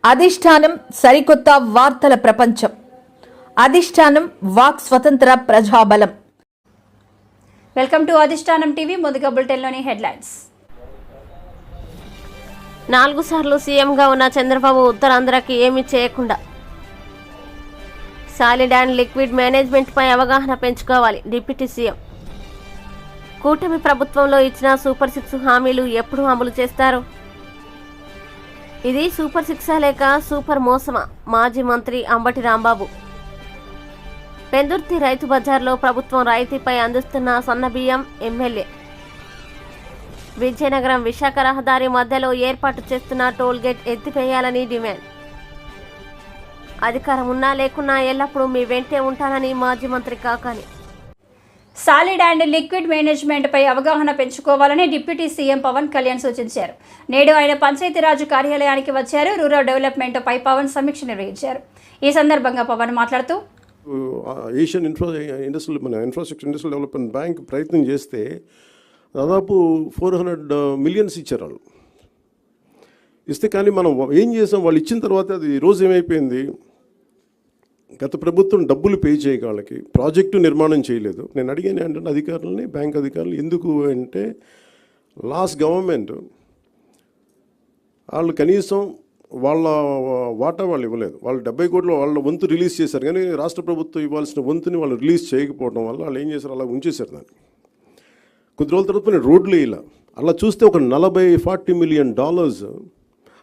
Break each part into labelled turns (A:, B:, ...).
A: అధిష్టానం సరికొత్త వార్తల ప్రపంచం. అధిష్టానం వాక్ స్వతంత్ర ప్రజాబలం.
B: వెల్కమ్ టు అధిష్టానం టీవీ. ముందుగా బులెటిన్లోని హెడ్లైన్స్.
C: 4 సార్లు సీఎంగా ఉన్న చంద్రబాబు ఉత్తరాంధ్రకి ఏమీ చేయకుండా సాలిడ్ అండ్ లిక్విడ్ మేనేజ్మెంట్ పై అవగాహన పెంచుకోవాలి డిప్యూటీ సీఎం. కూటమి ప్రభుత్వంలో ఇచ్చిన సూపర్ 6 హామీలు ఎప్పుడు అమలు చేస్తారు? ఇది సూపర్ 6 లేక సూపర్ మోసమా? మాజీ మంత్రి అంబటి రాంబాబు. పెందుర్తి రైతు బజార్లో ప్రభుత్వం రాయితీపై అందిస్తున్న సన్నబియ్యం ఎమ్మెల్యే. విజయనగరం విశాఖ రహదారి మధ్యలో ఏర్పాటు చేస్తున్న టోల్గేట్ ఎత్తివేయాలని డిమాండ్. అధికారం ఉన్నా లేకున్నా ఎల్లప్పుడూ మీ వెంటే ఉంటానని మాజీ మంత్రి Kakani.
B: Solid and liquid management పై అవగాహన పెంచుకోవాలని డిప్యూటీ సీఎం పవన్ కళ్యాణ్ సూచించారు. నేడు ఆయన పంచాయతీరాజ్ కార్యాలయానికి వచ్చారు. రూరల్ డెవలప్మెంట్ పై పవన్ సమీక్ష నిర్వహించారు. ఈ సందర్భంగా పవన్ మాట్లాడుతూ,
D: Asian infrastructure industrial development bank ప్రయత్నం చేస్తే దాదాపు 400 మిలియన్స్ ఇచ్చారు వాళ్ళు. ఇస్తే కానీ మనం ఏం చేసాం, వాళ్ళు ఇచ్చిన తర్వాత అది రోజు ఏమైపోయింది, గత ప్రభుత్వం డబ్బులు పే చేయక వాళ్ళకి ప్రాజెక్టు నిర్మాణం చేయలేదు. నేను అడిగాను ఏంటంటే అధికారులని, బ్యాంక్ అధికారులు, ఎందుకు అంటే లాస్ట్ గవర్నమెంట్ వాళ్ళు కనీసం వాళ్ళ వాటా వాళ్ళు ఇవ్వలేదు. వాళ్ళు 70 కోట్లు వాళ్ళ వంతు రిలీజ్ చేశారు, కానీ రాష్ట్ర ప్రభుత్వం ఇవ్వాల్సిన వంతుని వాళ్ళు రిలీజ్ చేయకపోవడం వల్ల వాళ్ళు ఏం చేశారు, అలా ఉంచేశారు దాన్ని. కొద్ది రోజుల తర్వాత నేను రోడ్లు ఇలా అలా చూస్తే ఒక 40-40 మిలియన్ డాలర్స్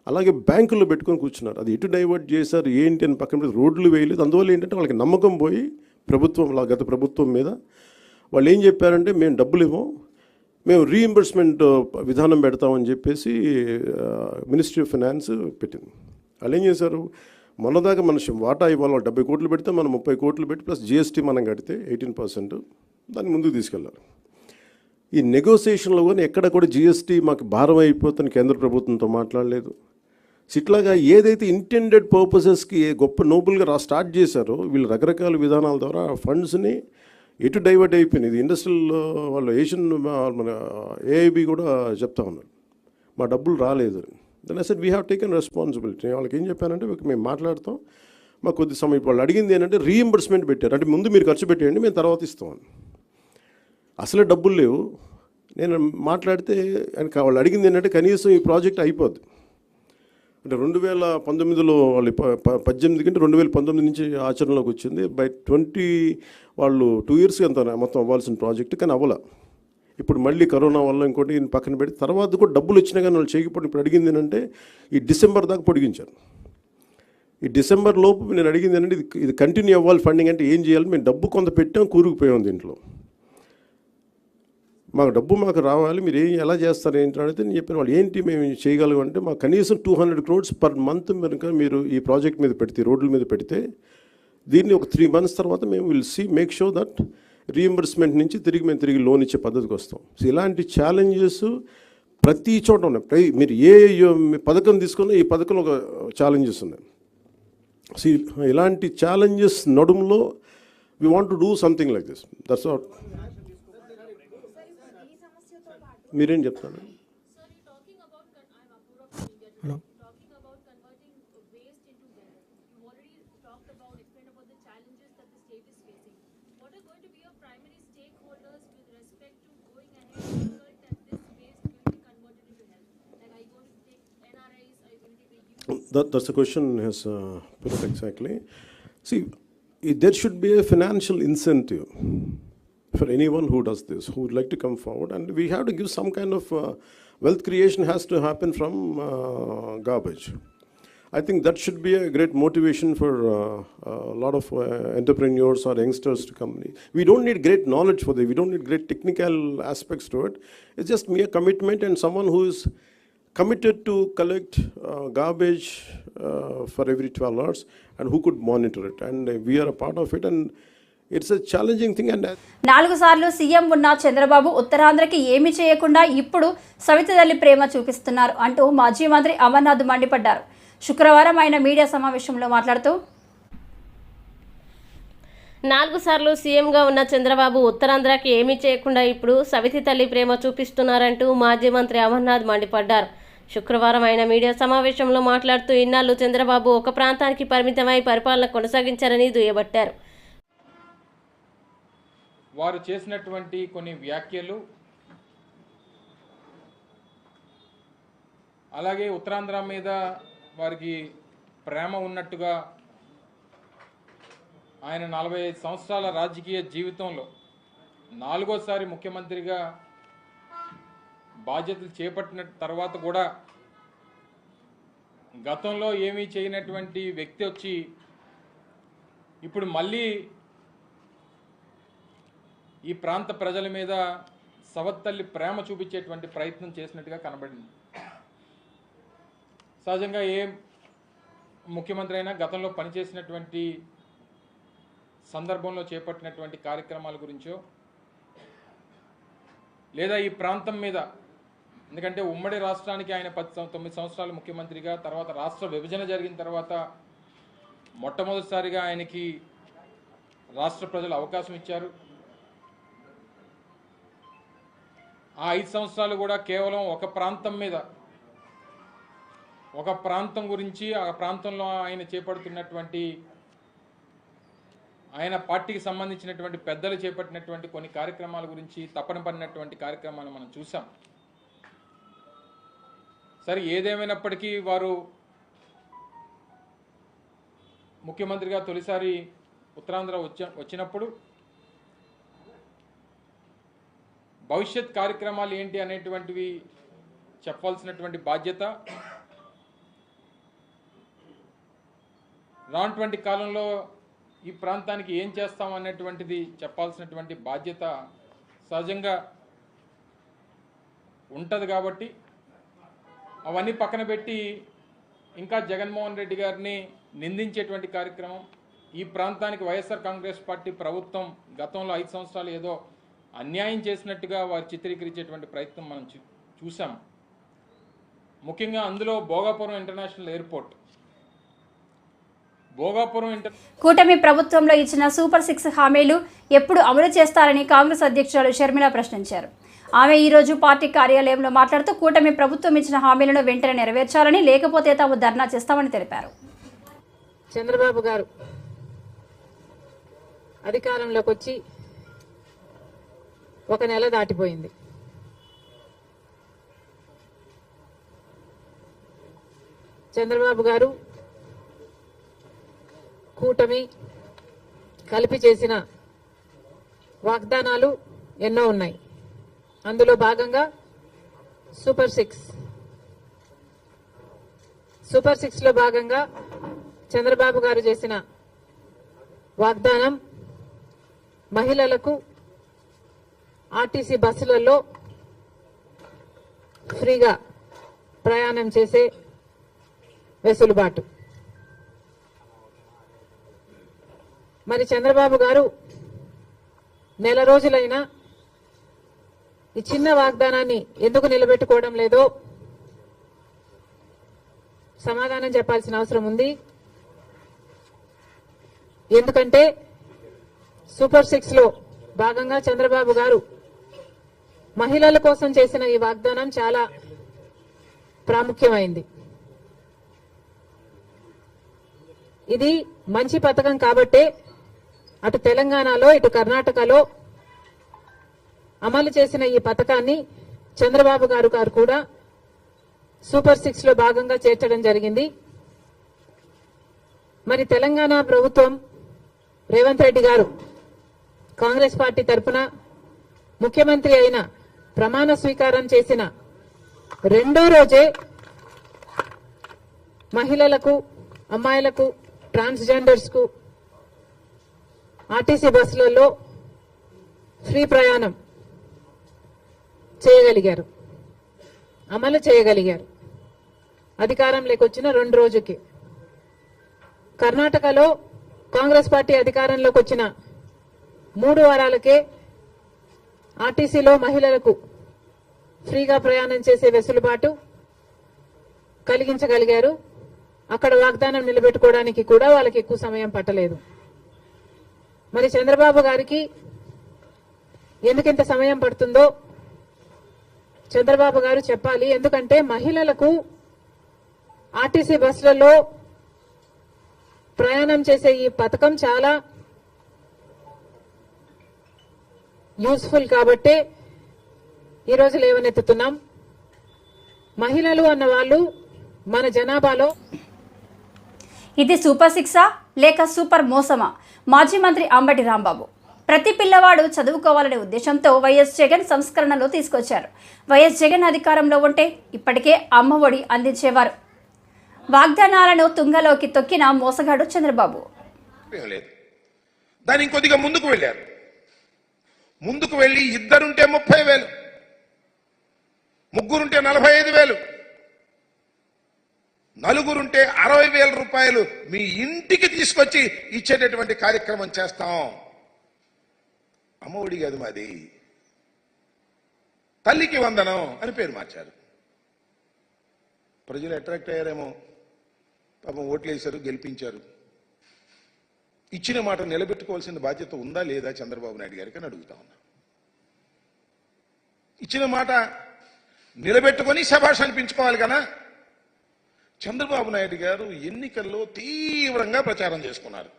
D: అలాగే బ్యాంకుల్లో పెట్టుకొని కూర్చున్నారు. అది ఎటు డైవర్ట్ చేశారు ఏంటి అని పక్కన పెట్టి రోడ్లు వేయలేదు. అందువల్ల ఏంటంటే వాళ్ళకి నమ్మకం పోయి ప్రభుత్వం, గత ప్రభుత్వం మీద వాళ్ళు ఏం చెప్పారంటే మేము డబ్బులు ఇవ్వం, మేము రీఇంబర్స్మెంట్ విధానం పెడతామని చెప్పేసి మినిస్ట్రీ ఆఫ్ ఫైనాన్స్ పెట్టింది. వాళ్ళు ఏం చేశారు, మొన్నదాకా మన వాటా ఇవ్వాలి, 70 కోట్లు పెడితే మనం 30 కోట్లు పెట్టి ప్లస్ జిఎస్టీ మనం కడితే 18% దాన్ని ముందుకు తీసుకెళ్ళారు. ఈ నెగోసియేషన్లో కానీ ఎక్కడ కూడా జిఎస్టీ మాకు భారం అయిపోతుందని కేంద్ర ప్రభుత్వంతో మాట్లాడలేదు. ఇట్లాగా ఏదైతే ఇంటెండెడ్ పర్పసెస్కి గొప్ప నోబుల్గా స్టార్ట్ చేశారో వీళ్ళు రకరకాల విధానాల ద్వారా ఫండ్స్ని ఎటు డైవర్ట్ అయిపోయింది. ఇది ఇండస్ట్రియల్ వాళ్ళు ఏషియన్ మన ఏఐబి కూడా చెప్తా ఉన్నారు మా డబ్బులు రాలేదు. Then I said we have taken responsibility. వాళ్ళకి ఏం చెప్పానంటే మేము మాట్లాడతాం, మాకు కొద్ది సమయం వాళ్ళు అడిగింది ఏంటంటే రీఇంబర్స్మెంట్ పెట్టారు, అంటే ముందు మీరు ఖర్చు పెట్టేయండి మేము తర్వాత ఇస్తామని. అసలే డబ్బులు లేవు. నేను మాట్లాడితే వాళ్ళు అడిగింది ఏంటంటే కనీసం ఈ ప్రాజెక్ట్ అయిపోద్ది అంటే 2019లో వాళ్ళు 18 కంటే 2019 నుంచి ఆచరణలోకి వచ్చింది. బై 20 వాళ్ళు 2 years అంత మొత్తం అవ్వాల్సిన ప్రాజెక్ట్, కానీ అవ్వాల. ఇప్పుడు మళ్ళీ కరోనా వల్ల ఇంకోటి పక్కన పెట్టి తర్వాత కూడా డబ్బులు వచ్చినా కానీ వాళ్ళు చేయకపోతే ఇప్పుడు అడిగింది ఏంటంటే ఈ డిసెంబర్ దాకా పొడిగించారు. ఈ డిసెంబర్ లోపు నేను అడిగింది ఏంటంటే ఇది కంటిన్యూ అవ్వాలి ఫండింగ్, అంటే ఏం చేయాలి, మేము డబ్బు కొంత పెట్టాం, కూరుకుపోయాం దీంట్లో, మాకు డబ్బు మాకు రావాలి, మీరు ఎలా చేస్తారు ఏంటి అడిగితే నేను చెప్పిన వాళ్ళు ఏంటి మేము చేయగలం అంటే మాకు కనీసం 200 crores పర్ మంత్ కనుక మీరు ఈ ప్రాజెక్ట్ మీద పెడితే, రోడ్ల మీద పెడితే దీన్ని ఒక 3 months తర్వాత మేము మేక్ షూర్ దట్ రీఎంబర్స్మెంట్ నుంచి మేము తిరిగి లోన్ ఇచ్చే పద్ధతికి వస్తాం. సో ఇలాంటి ఛాలెంజెస్ ప్రతి చోట ఉన్నాయి. మీరు ఏ పథకం తీసుకున్నా ఈ పథకంలో ఒక ఛాలెంజెస్ ఉన్నాయి. సో ఇలాంటి ఛాలెంజెస్ నడుములో we want to do something like this. That's what. మీరేం చెప్తాను? That's the question has put it exactly. See, there should be a financial incentive for anyone who does this, who would like to come forward, and we have to give some kind of wealth creation has to happen from garbage. I think that should be a great motivation for a lot of entrepreneurs or youngsters to come. We don't need great knowledge for this. We don't need great technical aspects to it. It's just mere commitment and someone who is committed to collect garbage for every 12 hours and who could monitor it. And we are a part of it, and it's a challenging thing. And
B: 4 సార్లు CM ఉన్న చంద్రబాబు ఉత్తరాంధ్రకి ఏమీ చేయకుండా ఇప్పుడు సవిత తల్లి ప్రేమ చూపిస్తున్నారు అంటూ మాజీ మంత్రి అమర్నాథ్ మండిపడ్డారు. శుక్రవారం ఆయన మీడియా సమావేశంలో మాట్లాడుతూ,
C: 4 సార్లు సీఎంగా ఉన్న చంద్రబాబు ఉత్తరాంధ్రకి ఏమీ చేయకుండా ఇప్పుడు సవితి తల్లి ప్రేమ చూపిస్తున్నారంటూ మాజీ మంత్రి అమర్నాథ్ మండిపడ్డారు. శుక్రవారం ఆయన మీడియా సమావేశంలో మాట్లాడుతూ ఇన్నాళ్లు చంద్రబాబు ఒక ప్రాంతానికి పరిమితమై పరిపాలన కొనసాగించారని దుయ్యబట్టారు.
E: వారు చేసినటువంటి కొన్ని వ్యాఖ్యలు, అలాగే ఉత్తరాంధ్ర మీద వారికి ప్రేమ ఉన్నట్టుగా ఆయన 45 సంవత్సరాల రాజకీయ జీవితంలో 4వసారి ముఖ్యమంత్రిగా బాధ్యతలు చేపట్టిన తర్వాత కూడా గతంలో ఏమీ చేయనటువంటి వ్యక్తి వచ్చి ఇప్పుడు మళ్ళీ ఈ ప్రాంత ప్రజల మీద సవత్తల్లి ప్రేమ చూపించేటువంటి ప్రయత్నం చేసినట్టుగా కనబడింది. సహజంగా ఏ ముఖ్యమంత్రి అయినా గతంలో పనిచేసినటువంటి సందర్భంలో చేపట్టినటువంటి కార్యక్రమాల గురించో లేదా ఈ ప్రాంతం మీద, ఎందుకంటే ఉమ్మడి రాష్ట్రానికి ఆయన 9 సంవత్సరాలు ముఖ్యమంత్రిగా, తర్వాత రాష్ట్ర విభజన జరిగిన తర్వాత మొట్టమొదటిసారిగా ఆయనకి రాష్ట్ర ప్రజలు అవకాశం ఇచ్చారు. ఆ 5 సంవత్సరాలు కూడా కేవలం ఒక ప్రాంతం మీద, ఒక ప్రాంతం గురించి, ఆ ప్రాంతంలో ఆయన చేపడుతున్నటువంటి, ఆయన పార్టీకి సంబంధించినటువంటి పెద్దలు చేపట్టినటువంటి కొన్ని కార్యక్రమాల గురించి తపన పడినటువంటి కార్యక్రమాలు మనం చూసాం. సరే, ఏదేమైనప్పటికీ వారు ముఖ్యమంత్రిగా తొలిసారి ఉత్తరాంధ్ర వచ్చినప్పుడు భవిష్యత్ కార్యక్రమాలు ఏంటి అనేటువంటివి చెప్పాల్సినటువంటి బాధ్యత, రానటువంటి కాలంలో ఈ ప్రాంతానికి ఏం చేస్తాం అనేటువంటిది చెప్పాల్సినటువంటి బాధ్యత సహజంగా ఉంటుంది. కాబట్టి అవన్నీ పక్కన పెట్టి ఇంకా జగన్మోహన్ రెడ్డి గారిని నిందించేటువంటి కార్యక్రమం, ఈ ప్రాంతానికి వైఎస్ఆర్ కాంగ్రెస్ పార్టీ ప్రభుత్వం గతంలో 5 సంవత్సరాలు ఏదో అన్యాయం చేసినట్టుగా వారు చిత్రీకరించేటువంటి ప్రయత్నం మనం చూసాం. ముఖ్యంగా అందులో భోగాపురం ఇంటర్నేషనల్ ఎయిర్పోర్ట్,
B: కూటమి ప్రభుత్వంలో ఇచ్చిన సూపర్ 6 హామీలు ఎప్పుడు అమలు చేస్తారని కాంగ్రెస్ అధ్యక్షురాలు షర్మిల ప్రశ్నించారు. ఆమె ఈరోజు పార్టీ కార్యాలయంలో మాట్లాడుతూ కూటమి ప్రభుత్వం ఇచ్చిన హామీలను వెంటనే నెరవేర్చాలని, లేకపోతే తాము ధర్నా చేస్తామని తెలిపారు.
F: చంద్రబాబు గారు అధికారంలోకి వచ్చి 1 నెల దాటిపోయింది. చంద్రబాబు గారు కూటమి కలిపి చేసిన వాగ్దానాలు ఎన్నో ఉన్నాయి. అందులో భాగంగా సూపర్ 6 లో భాగంగా చంద్రబాబు గారు చేసిన వాగ్దానం మహిళలకు ఆర్టీసీ బస్సులలో ఫ్రీగా ప్రయాణం చేసే వెసులుబాటు. మరి చంద్రబాబు గారు నెల రోజులైనా ఈ చిన్న వాగ్దానాన్ని ఎందుకు నిలబెట్టుకోవడం లేదో సమాధానం చెప్పాల్సిన అవసరం ఉంది. ఎందుకంటే సూపర్ 6 లో భాగంగా చంద్రబాబు గారు మహిళల కోసం చేసిన ఈ వాగ్దానం చాలా ప్రాముఖ్యమైంది. ఇది మంచి పథకం కాబట్టే అటు తెలంగాణలో ఇటు కర్ణాటకలో అమలు చేసిన ఈ పథకాన్ని చంద్రబాబు గారు కూడా సూపర్ 6 లో భాగంగా చేర్చడం జరిగింది. మరి తెలంగాణ ప్రభుత్వం రేవంత్ రెడ్డి గారు కాంగ్రెస్ పార్టీ తరఫున ముఖ్యమంత్రి అయిన ప్రమాణ స్వీకారం చేసిన 2వ రోజే మహిళలకు, అమ్మాయిలకు, ట్రాన్స్జెండర్స్ కు ఆర్టీసీ బస్సులలో ఫ్రీ ప్రయాణం చేయగలిగారు, అమలు చేయగలిగారు. అధికారంలోకి వచ్చిన 2 రోజుకి. కర్ణాటకలో కాంగ్రెస్ పార్టీ అధికారంలోకి వచ్చిన 3 వారాలకే ఆర్టీసీలో మహిళలకు ఫ్రీగా ప్రయాణం చేసే వెసులుబాటు కలిగించగలిగారు. అక్కడ వాగ్దానం నిలబెట్టుకోవడానికి కూడా వాళ్ళకి ఎక్కువ సమయం పట్టలేదు. మరి చంద్రబాబు గారికి ఎందుకింత సమయం పడుతుందో చంద్రబాబు గారు చెప్పాలి. ఎందుకంటే మహిళలకు ఆర్టీసీ బస్సులలో ప్రయాణం చేసే ఈ పథకం చాలా యూస్ఫుల్ కాబట్టే ఈరోజు లేవనెత్తుతున్నాం. మహిళలు అన్న వాళ్ళు మన జనాభాలో
B: ఇది సూపర్ సిక్సా లేక సూపర్ మోసమా? మాజీ మంత్రి అంబటి రాంబాబు. ప్రతి పిల్లవాడు చదువుకోవాలనే ఉద్దేశంతో వైఎస్ జగన్ సంస్కరణలు తీసుకొచ్చారు. వైఎస్ జగన్ అధికారంలో ఉంటే ఇప్పటికే అమ్మఒడి అందించేవారు. వాగ్దానాలను తుంగలోకి తొక్కిన మోసగాడు చంద్రబాబు.
G: దాని ఇంకొద్దిగా ముందుకు వెళ్ళారు. ముందుకు వెళ్ళి ఇద్దరుంటే 30,000, ముగ్గురుంటే 45,000, నలుగురుంటే 60,000 రూపాయలు మీ ఇంటికి తీసుకొచ్చి ఇచ్చేటటువంటి కార్యక్రమం చేస్తాం. అమ్మఒడి కాదు మాది, తల్లికి వందనం అని పేరు మార్చారు. ప్రజలు అట్రాక్ట్ అయ్యారేమో, పాపం ఓట్లు వేశారు, గెలిపించారు. ఇచ్చిన మాట నిలబెట్టుకోవాల్సిన బాధ్యత ఉందా లేదా చంద్రబాబు నాయుడు గారికి అని అడుగుతా ఉన్నా. ఇచ్చిన మాట నిలబెట్టుకొని శభాష్ అనిపించుకోవాలి కదా. చంద్రబాబు నాయుడు గారు ఎన్నికల్లో తీవ్రంగా ప్రచారం చేసుకున్నారు.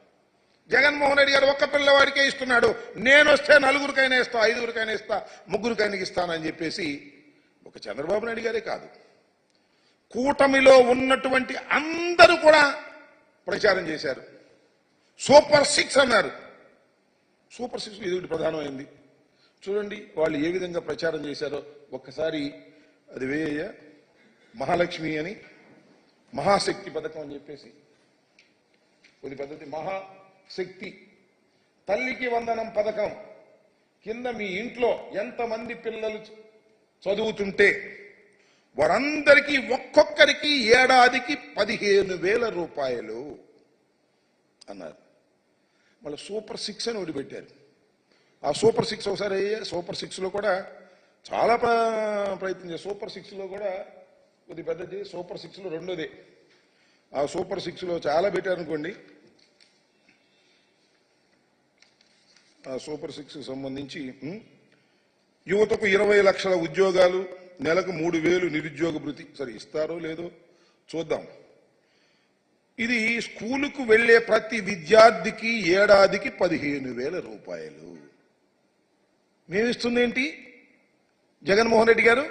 G: జగన్మోహన్ రెడ్డి గారు ఒక్క పిల్లవాడికే ఇస్తున్నాడు, నేను వస్తే 4గురికైనా ఇస్తా, 5గురికైనా ఇస్తా, 3గురికైనా ఇస్తానని చెప్పేసి ఒక చంద్రబాబు నాయుడు గారే కాదు, కూటమిలో ఉన్నటువంటి అందరూ కూడా ప్రచారం చేశారు. సూపర్ 6 అన్నారు. సూపర్ 6 ఇది ఒకటి ప్రధానమైంది. చూడండి వాళ్ళు ఏ విధంగా ప్రచారం చేశారో ఒక్కసారి. అది వేయ మహాలక్ష్మి అని, మహాశక్తి పథకం అని చెప్పేసి కొద్ది పద్ధతి, మహాశక్తి తల్లికి వందనం పథకం కింద మీ ఇంట్లో ఎంతమంది పిల్లలు చదువుతుంటే వారందరికీ ఒక్కొక్కరికి ఏడాదికి 15,000 రూపాయలు అన్నారు. మళ్ళీ సూపర్ 6 అని ఒకటి పెట్టారు. ఆ సూపర్ 6 ఒకసారి సూపర్ 6లో కూడా చాలా ప్రయత్నం చేశారు. సూపర్ 6లో కూడా కొద్ది పెద్దది, సూపర్ 6లో రెండోదే. ఆ సూపర్ 6లో చాలా పెట్టారనుకోండి. ఆ సూపర్ 6కి సంబంధించి యువతకు 20 లక్షల ఉద్యోగాలు, నెలకు 3,000 నిరుద్యోగ భృతి. సరే ఇస్తారో లేదో చూద్దాం. ఇది స్కూలుకు వెళ్లే ప్రతి విద్యార్థికి ఏడాదికి 15,000 రూపాయలు. మేమిస్తుంది ఏంటి జగన్మోహన్ రెడ్డి గారు?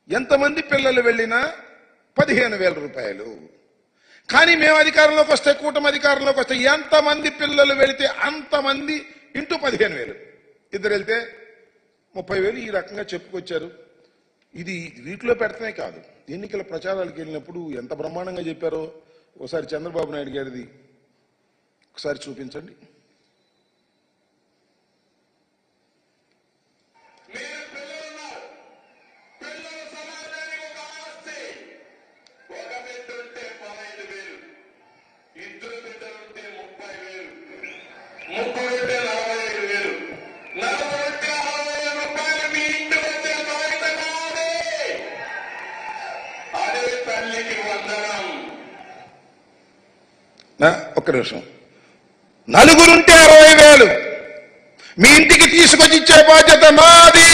G: ఎంతమంది పిల్లలు వెళ్ళినా 15,000 రూపాయలు. కానీ మేము అధికారంలోకి వస్తే, కూటమి అధికారంలోకి వస్తే ఎంతమంది పిల్లలు వెళితే అంతమంది ఇంటూ 15,000. ఇద్దరు వెళ్తే 30,000 ఈ రకంగా చెప్పుకొచ్చారు. ఇది వీటిలో పెడతానే కాదు, ఎన్నికల ప్రచారాలకు వెళ్ళినప్పుడు ఎంత బ్రహ్మాండంగా చెప్పారో ఒకసారి చంద్రబాబు నాయుడు గారిది ఒకసారి చూపించండి. ఒక్క నిమిషం. 4గురుంటే 60,000 మీ ఇంటికి తీసుకొచ్చి ఇచ్చే బాధ్యత నాది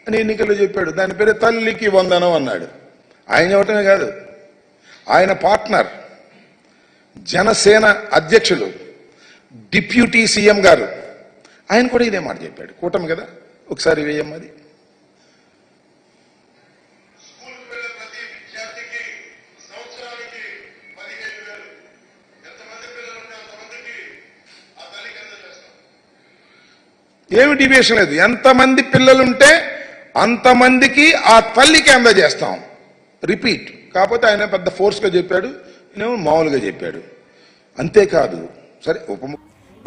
G: అని ఎన్నికల్లో చెప్పాడు. దాని పేరు తల్లికి వందనం అన్నాడు. ఆయన చెప్పటమే కాదు, ఆయన పార్ట్నర్ జనసేన అధ్యక్షులు డిప్యూటీ సీఎం గారు ఆయన కూడా ఇదే మాట చెప్పాడు. కూటమి కదా, ఒకసారి వేయమ్మది. ఏమి డివియేషన్ లేదు, ఎంతమంది పిల్లలుంటే అంతమందికి ఆ తల్లికి అందజేస్తాం. రిపీట్. కాకపోతే ఆయన పెద్ద ఫోర్స్గా చెప్పాడు, నేను మామూలుగా చెప్పాడు. అంతేకాదు. సరే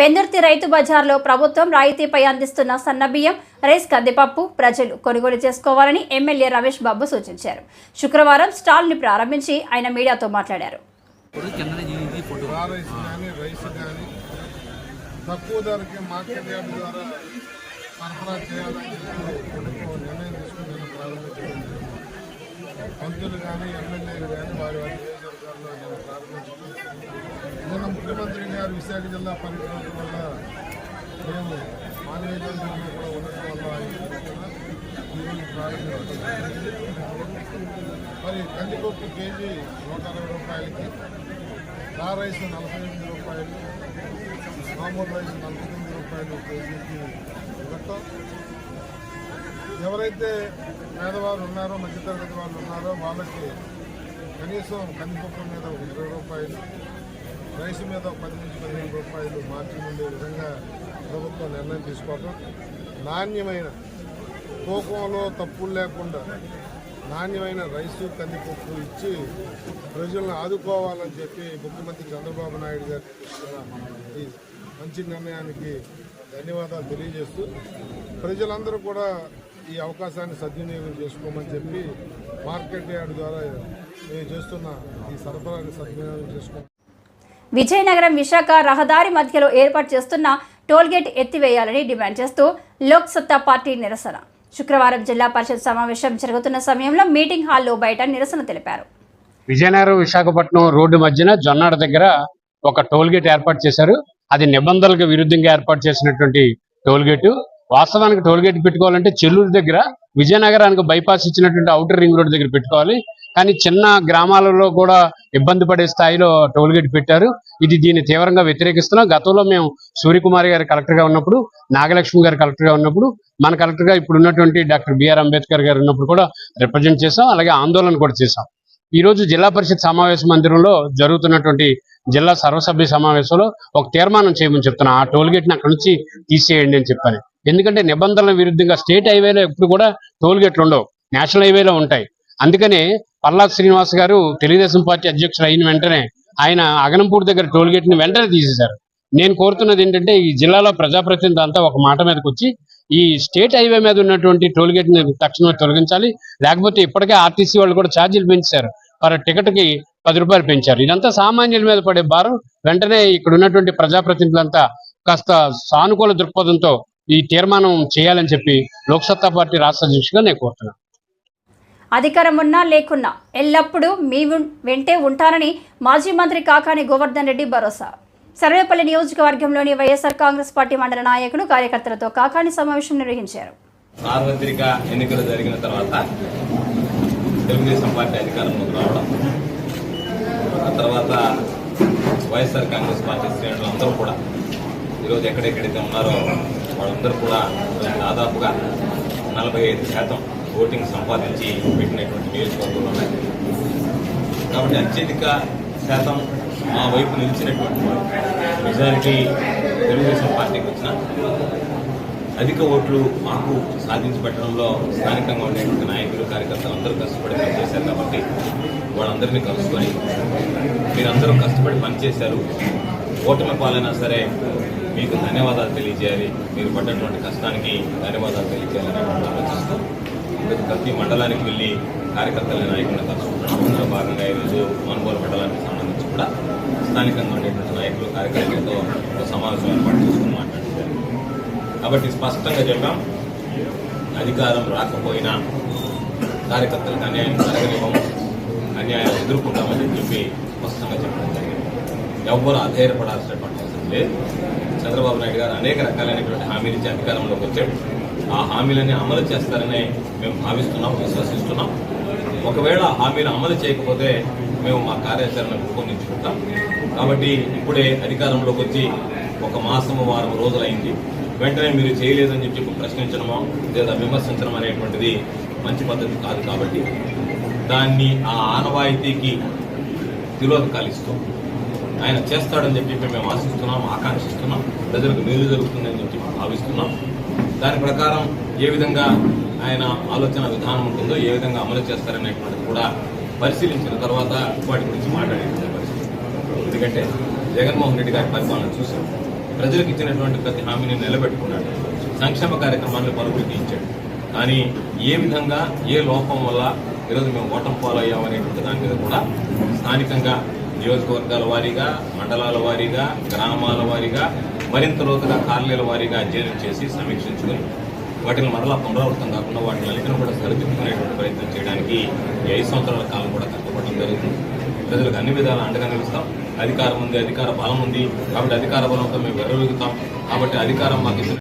B: పెందుర్తి రైతు బజార్లో ప్రభుత్వం రాయితీపై అందిస్తున్న సన్నబియ్యం, రైస్, కందిపప్పు ప్రజలు కొనుగోలు చేసుకోవాలని ఎమ్మెల్యే రమేష్ బాబు సూచించారు. శుక్రవారం స్టాల్ ని ప్రారంభించి ఆయన మీడియాతో మాట్లాడారు.
H: తక్కువ ధరకి మార్కెట్ యార్డ్ ద్వారా సరఫరా చేయాలని నిర్ణయం తీసుకుని నేను ప్రారంభించడం. మంత్రులు కానీ ఎమ్మెల్యేలు కానీ వారి వారి నియోజకవర్గాల్లో నేను ప్రారంభించడం. నిన్న ముఖ్యమంత్రి గారు విశాఖ జిల్లా పర్యటన వల్ల మేము మా నియోజకవర్గంలో కూడా ఉండటం వల్ల ఈరోజు ప్రారంభించడం. మరి కందిపప్పు కేజీ 160 రూపాయలకి, రా రైస్ 48 రూపాయలు, మామూలు రైస్ 49 రూపాయలు కేజీకి ఇవ్వటం. ఎవరైతే పేదవారు ఉన్నారో, మధ్యతరగతి వాళ్ళు ఉన్నారో వాళ్ళకి కనీసం కందిపప్పు మీద 20 రూపాయలు, రైస్ మీద 10 నుంచి 15 రూపాయలు మార్జిన్ ఉండే విధంగా ప్రభుత్వం నిర్ణయం తీసుకోవడం. నాణ్యమైన తూకంలో తప్పులు లేకుండా నాణ్యమైన రైసు కందిపప్పు ఇచ్చి ప్రజలను ఆదుకోవాలని చెప్పి ముఖ్యమంత్రి చంద్రబాబు నాయుడు గారు ఈ మంచి నిర్ణయానికి ధన్యవాదాలు తెలియజేస్తూ ప్రజలందరూ కూడా ఈ అవకాశాన్ని సద్వినియోగం చేసుకోమని చెప్పి మార్కెట్ యార్డ్ ద్వారా మేము చేస్తున్న ఈ సరఫరాని సద్వినియోగం చేసుకోమని.
B: విజయనగరం విశాఖ రహదారి మధ్యలో ఏర్పాటు చేస్తున్న టోల్గేట్ ఎత్తివేయాలని డిమాండ్ చేస్తూ లోక్ సత్తా పార్టీ నిరసన. శుక్రవారం జిల్లా పరిషత్ సమావేశం జరుగుతున్న సమయంలో మీటింగ్ హాల్లో బయట నిరసన తెలిపారు.
I: విజయనగరం విశాఖపట్నం రోడ్డు మధ్యన జొన్నాడ దగ్గర ఒక టోల్గేట్ ఏర్పాటు చేశారు. అది నిబంధనలకు విరుద్ధంగా ఏర్పాటు చేసినటువంటి టోల్గేటు. వాస్తవానికి టోల్గేట్ పెట్టుకోవాలంటే చెల్లూరు దగ్గర విజయనగరానికి బైపాస్ ఇచ్చినటువంటి ఔటర్ రింగ్ రోడ్ దగ్గర పెట్టుకోవాలి. కానీ చిన్న గ్రామాలలో కూడా ఇబ్బంది పడే స్థాయిలో టోల్గేట్ పెట్టారు. దీన్ని తీవ్రంగా వ్యతిరేకిస్తున్నాం. గతంలో మేము సూర్యకుమారి గారు కలెక్టర్గా ఉన్నప్పుడు, నాగలక్ష్మి గారు కలెక్టర్గా ఉన్నప్పుడు, మన కలెక్టర్గా ఇప్పుడు ఉన్నటువంటి డాక్టర్ బిఆర్ అంబేద్కర్ గారు ఉన్నప్పుడు కూడా రిప్రజెంట్ చేశాం. అలాగే ఆందోళన కూడా చేశాం. ఈ రోజు జిల్లా పరిషత్ సమావేశ మందిరంలో జరుగుతున్నటువంటి జిల్లా సర్వసభ్య సమావేశంలో ఒక తీర్మానం చేయమని చెప్తున్నా. ఆ టోల్గేట్ని అక్కడి నుంచి తీసేయండి అని చెప్పాను. ఎందుకంటే నిబంధనల విరుద్ధంగా స్టేట్ హైవేలో ఎప్పుడు కూడా టోల్గేట్లు ఉండవు, నేషనల్ హైవేలో ఉంటాయి. అందుకనే పల్లాకు శ్రీనివాస్ గారు తెలుగుదేశం పార్టీ అధ్యక్షులు అయిన వెంటనే ఆయన అగనంపూడి దగ్గర టోల్గేట్ని వెంటనే తీసేశారు. నేను కోరుతున్నది ఏంటంటే ఈ జిల్లాలో ప్రజాప్రతినిధులు అంతా ఒక మాట మీదకి వచ్చి ఈ స్టేట్ హైవే మీద ఉన్నటువంటి టోల్గేట్ని తక్షణమే తొలగించాలి. లేకపోతే ఇప్పటికే ఆర్టీసీ వాళ్ళు కూడా ఛార్జీలు పెంచారు. పర్ టికెట్కి 10 రూపాయలు పెంచారు. ఇదంతా సామాన్యుల మీద పడే భారం. వెంటనే ఇక్కడ ఉన్నటువంటి ప్రజాప్రతినిధులంతా కాస్త సానుకూల దృక్పథంతో ఈ తీర్మానం చేయాలని చెప్పి లోక్సత్తా పార్టీ రాష్ట్ర అధ్యక్షుడిగా నేను కోరుతున్నాను.
B: అధికారం ఉన్నా లేకున్నా ఎల్లప్పుడూ మీ వెంటే ఉంటారని మాజీ మంత్రి కాకాని గోవర్ధన్ రెడ్డి భరోసా. సర్వేపల్లి నియోజకవర్గంలోని వైఎస్ఆర్ కాంగ్రెస్ పార్టీ మండల నాయకులు, కార్యకర్తలతో కాకాని సమావేశం నిర్వహించారు.
J: సార్వత్రిక ఎన్నికలు జరిగిన తర్వాత తెలుగుదేశం పార్టీ అధికారంలోకి రావడం, ఆ తర్వాత వైఎస్ఆర్ కాంగ్రెస్ పార్టీ శ్రేణులు అందరూ కూడా ఈరోజు ఎక్కడెక్కడైతే ఉన్నారో వాళ్ళందరూ కూడా దాదాపుగా 45% ఓటింగ్ సంపాదించి పెట్టినటువంటి నియోజకవర్గాలు ఉన్నాయి. కాబట్టి అత్యధిక శాతం మా వైపు నిలిచినటువంటి నిజానికి తెలుగుదేశం పార్టీకి వచ్చిన అధిక ఓట్లు మాకు సాధించి పెట్టడంలో స్థానికంగా ఉండేటువంటి నాయకులు, కార్యకర్తలు అందరూ కష్టపడి పనిచేశారు. కాబట్టి వాళ్ళందరినీ కలుసుకొని మీరందరూ కష్టపడి పనిచేశారు, ఓటమి పాలైనా సరే మీకు ధన్యవాదాలు తెలియజేయాలి, మీరు పడ్డటువంటి కష్టానికి ధన్యవాదాలు తెలియజేయాలని ఆలోచిస్తాం. ప్రతి మండలానికి వెళ్ళి కార్యకర్తల నాయకులను కలుసుకుంటున్నాం. అందులో భాగంగా ఈరోజు మనుగోలు మండలానికి సంబంధించి కూడా స్థానికంగా ఉండేటువంటి నాయకులు, కార్యకర్తలతో ఒక సమావేశం ఏర్పాటు చేసుకుని మాట్లాడుతున్నారు. కాబట్టి స్పష్టంగా చెప్పాం, అధికారం రాకపోయినా కార్యకర్తలకు అన్యాయం జరగనివ్వము, అన్యాయం ఎదుర్కొంటామని చెప్పి స్పష్టంగా చెప్పడం జరిగింది. ఎవ్వరూ అధైర్యపడాల్సినటువంటి అవసరం లేదు. చంద్రబాబు నాయుడు గారు అనేక రకాలైనటువంటి హామీలు ఇచ్చి అధికారంలోకి వచ్చాడు. ఆ హామీలన్నీ అమలు చేస్తారని మేము భావిస్తున్నాం, విశ్వసిస్తున్నాం. ఒకవేళ హామీలు అమలు చేయకపోతే మేము మా కార్యాచరణ రూపొందించుకుంటాం. కాబట్టి ఇప్పుడే అధికారంలోకి వచ్చి 1 మాసము 4 రోజులైంది. వెంటనే మీరు చేయలేదని చెప్పి ప్రశ్నించడమో లేదా విమర్శించడం అనేటువంటిది మంచి పద్ధతి కాదు. కాబట్టి దాన్ని ఆ ఆనవాయితీకి తిలోదకాలు ఇస్తూ ఆయన చేస్తాడని చెప్పి మేము ఆశిస్తున్నాం, ఆకాంక్షిస్తున్నాం. ప్రజలకు మేలు జరుగుతుందని చెప్పి భావిస్తున్నాం. దాని ప్రకారం ఏ విధంగా ఆయన ఆలోచన విధానం ఉంటుందో, ఏ విధంగా అమలు చేస్తారనేటువంటిది కూడా పరిశీలించిన తర్వాత వాటి గురించి మాట్లాడేటువంటి పరిస్థితి. ఎందుకంటే జగన్మోహన్ రెడ్డి గారి పరిపాలన చూసాం. ప్రజలకు ఇచ్చినటువంటి ప్రతి హామీని నిలబెట్టుకున్నాడు, సంక్షేమ కార్యక్రమాలను పరుగులు తీయించాడు. కానీ ఏ విధంగా, ఏ లోపం వల్ల ఈరోజు మేము ఓటమి పాలయ్యామనేటువంటి దాని మీద కూడా స్థానికంగా నియోజకవర్గాల వారీగా, మండలాల వారీగా, గ్రామాల వారీగా, మరింత లోతుగా కార్యాలయాల వారీగా అధ్యయనం చేసి సమీక్షించుకుని వాటిని మరలా పునరావృతం కాకుండా వాటిని అన్నిటిని కూడా సరిదిద్దుకునేటువంటి ప్రయత్నం చేయడానికి ఈ 5 సంవత్సరాల కాలం కూడా కష్టపడడం జరుగుతుంది. ప్రజలకు అన్ని విధాలు అండగా నిలుస్తాం. అధికారం ఉంది, అధికార బలం ఉంది. కాబట్టి అధికార బలంతో మేము వెర్రవెగుతాం. కాబట్టి అధికారం మాకు